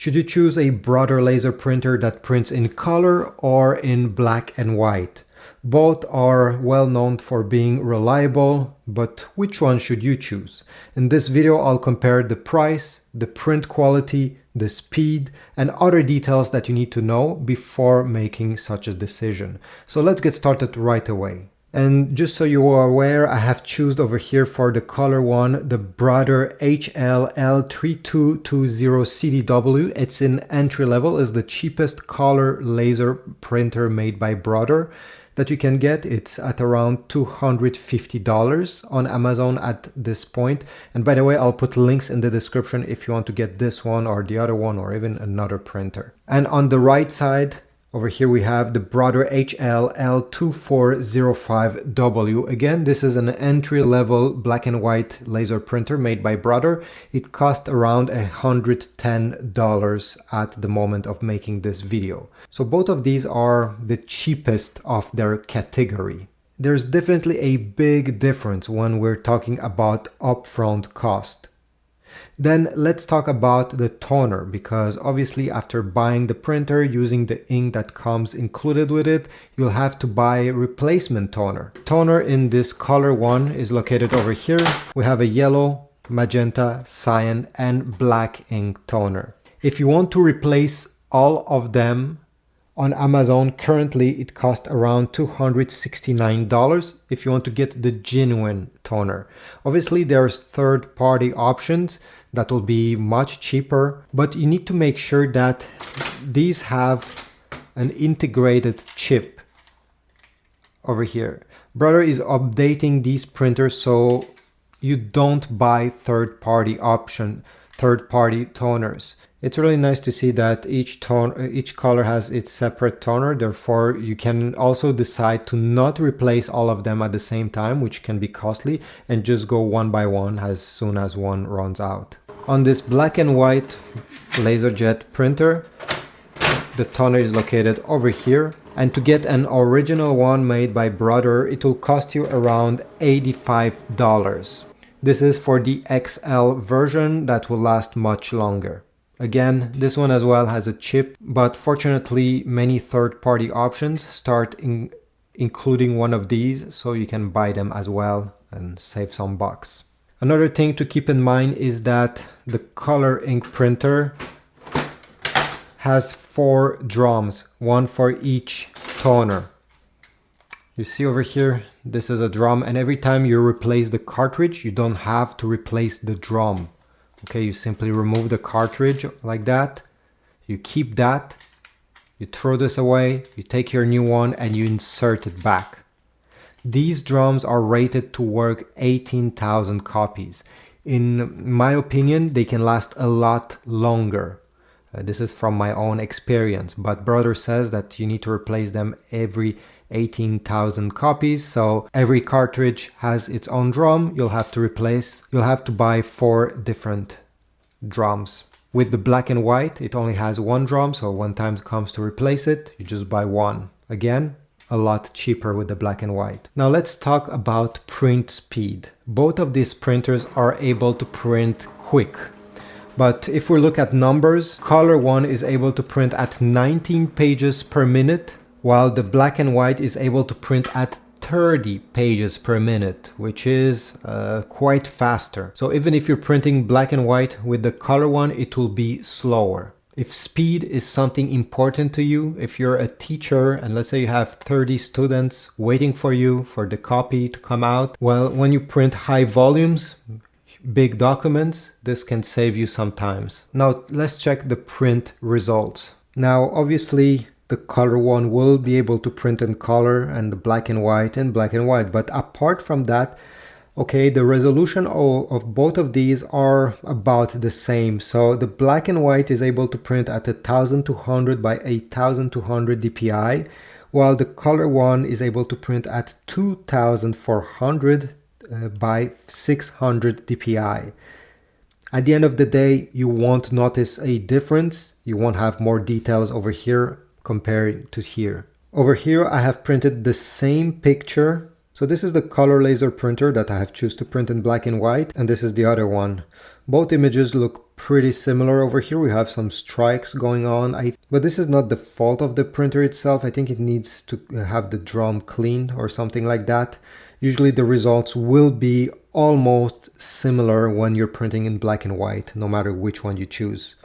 Should you choose a Brother laser printer that prints in color or in black and white? Both are well known for being reliable, but which one should you choose? In this video, I'll compare the price, the print quality, the speed, and other details that you need to know before making such a decision. So let's get started right away. And just so you are aware, I have chosen over here for the color one, the Brother HLL3220CDW. It's in entry level, is the cheapest color laser printer made by Brother that you can get. It's at around $250 on Amazon at this point. And by the way, I'll put links in the description if you want to get this one or the other one or even another printer. And on the right side, over here we have the Brother HLL2405W. Again, this is an entry-level black and white laser printer made by Brother. It cost around $110 at the moment of making this video. So both of these are the cheapest of their category. There's definitely a big difference when we're talking about upfront cost. Then let's talk about the toner, because obviously after buying the printer using the ink that comes included with it, you'll have to buy replacement toner. Toner in this color one is located over here. We have a yellow, magenta, cyan, and black ink toner. If you want to replace all of them on Amazon, currently it costs around $269 if you want to get the genuine toner. Obviously there's third-party options that will be much cheaper, but you need to make sure that these have an integrated chip over here. Brother is updating these printers so you don't buy third-party toners. It's really nice to see that each color has its separate toner. Therefore, you can also decide to not replace all of them at the same time, which can be costly, and just go one by one as soon as one runs out. On this black and white LaserJet printer, the toner is located over here. And to get an original one made by Brother, it will cost you around $85. This is for the XL version that will last much longer. Again, this one as well has a chip, but fortunately many third-party options start including one of these, so you can buy them as well and save some bucks. Another thing to keep in mind is that the color ink printer has 4 drums, one for each toner. You see over here, this is a drum, and every time you replace the cartridge, you don't have to replace the drum. Okay, you simply remove the cartridge like that, you keep that, you throw this away, you take your new one and you insert it back. These drums are rated to work 18,000 copies. In my opinion, they can last a lot longer. This is from my own experience, but Brother says that you need to replace them every 18,000 copies, so every cartridge has its own drum. You'll have to buy 4 different drums. With the black and white, it only has 1 drum, so when time comes to replace it, you just buy 1. Again, a lot cheaper with the black and white. Now let's talk about print speed. Both of these printers are able to print quick. But if we look at numbers, color one is able to print at 19 pages per minute, while the black and white is able to print at 30 pages per minute, which is quite faster. So even if you're printing black and white with the color one, it will be slower. If speed is something important to you, if you're a teacher and let's say you have 30 students waiting for you for the copy to come out, well, when you print high volumes, big documents, this can save you some time. Now let's check the print results. Now obviously the color one will be able to print in color and the black and white, but apart from that, okay, the resolution of both of these are about the same. So the black and white is able to print at 1200 by 8200 dpi, while the color one is able to print at 2400 by 600 dpi. At the end of the day, you won't notice a difference. You won't have more details over here compared to here. Over here, I have printed the same picture. So this is the color laser printer that I have chosen to print in black and white, and this is the other one. Both images look pretty similar over here. We have some strikes going on, but this is not the fault of the printer itself. I think it needs to have the drum cleaned or something like that. Usually the results will be almost similar when you're printing in black and white, no matter which one you choose.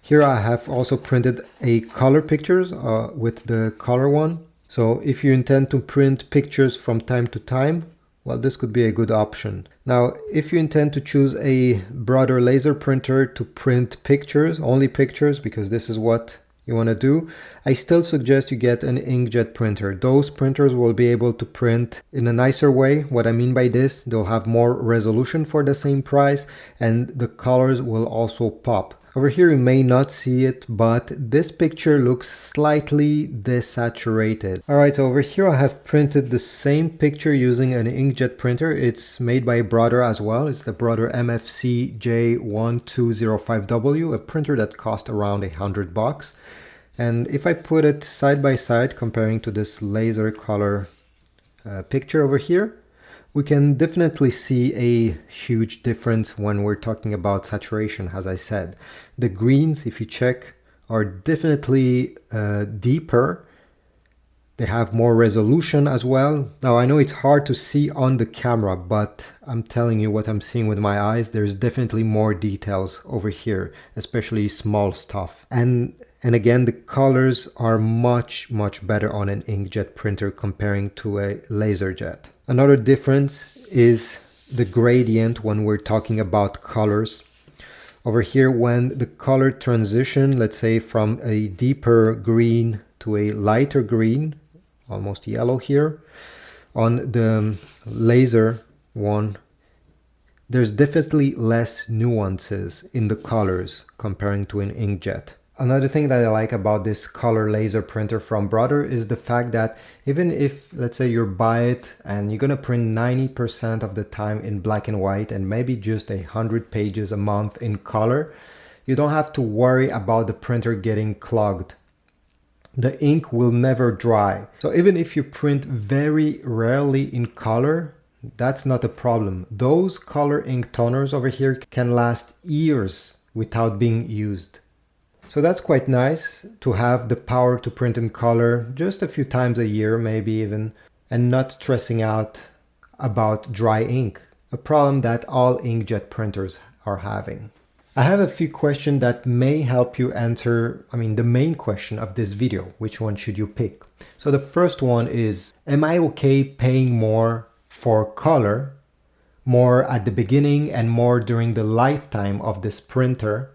Here I have also printed a color pictures with the color one. So if you intend to print pictures from time to time, well, this could be a good option. Now, if you intend to choose a Brother laser printer to print pictures, only pictures, because this is what you want to do, I still suggest you get an inkjet printer. Those printers will be able to print in a nicer way. What I mean by this, they'll have more resolution for the same price, and the colors will also pop. Over here you may not see it, but this picture looks slightly desaturated. Alright, so over here I have printed the same picture using an inkjet printer. It's made by Brother as well. It's the Brother MFC J1205W, a printer that cost around $100. And if I put it side by side, comparing to this laser color picture over here, we can definitely see a huge difference when we're talking about saturation, as I said. The greens, if you check, are definitely deeper. They have more resolution as well. Now, I know it's hard to see on the camera, but I'm telling you what I'm seeing with my eyes. There's definitely more details over here, especially small stuff. And again, the colors are much better on an inkjet printer comparing to a laserjet. Another difference is the gradient when we're talking about colors. Over here, when the color transition, let's say from a deeper green to a lighter green, almost yellow here, on the laser one, there's definitely less nuances in the colors comparing to an inkjet. Another thing that I like about this color laser printer from Brother is the fact that even if, let's say, you buy it and you're gonna print 90% of the time in black and white and maybe just 100 pages a month in color, you don't have to worry about the printer getting clogged. The ink will never dry. So even if you print very rarely in color, that's not a problem. Those color ink toners over here can last years without being used. So that's quite nice to have the power to print in color just a few times a year, maybe even, and not stressing out about dry ink, a problem that all inkjet printers are having. I have a few questions that may help you answer, the main question of this video, which one should you pick? So the first one is, am I okay paying more for color, more at the beginning and more during the lifetime of this printer?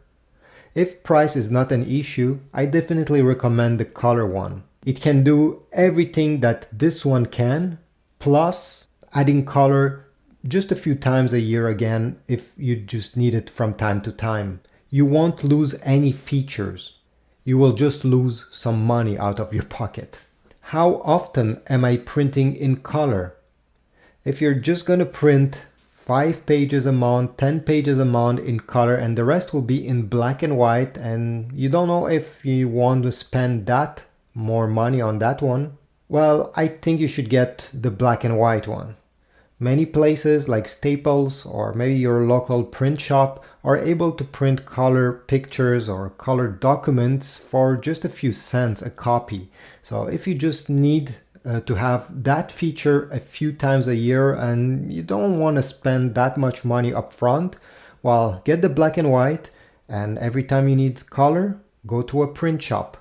If price is not an issue, I definitely recommend the color one. It can do everything that this one can, plus adding color just a few times a year again if you just need it from time to time. You won't lose any features. You will just lose some money out of your pocket. How often am I printing in color? If you're just going to print 5 pages a month, 10 pages a month in color, and the rest will be in black and white, and you don't know if you want to spend that more money on that one, well, I think you should get the black and white one. Many places like Staples or maybe your local print shop are able to print color pictures or color documents for just a few cents a copy. So if you just need to have that feature a few times a year and you don't want to spend that much money up front, well, get the black and white, and every time you need color, go to a print shop.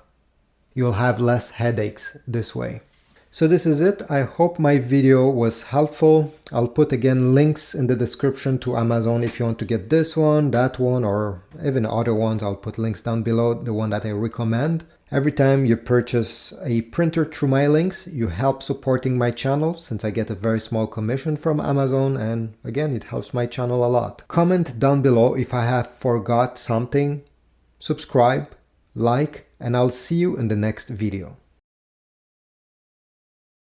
You'll have less headaches this way. So this is it. I hope my video was helpful. I'll put again links in the description to Amazon if you want to get this one, that one, or even other ones. I'll put links down below, the one that I recommend. Every time you purchase a printer through my links, you help supporting my channel, since I get a very small commission from Amazon, and again, it helps my channel a lot. Comment down below if I have forgot something, subscribe, like, and I'll see you in the next video.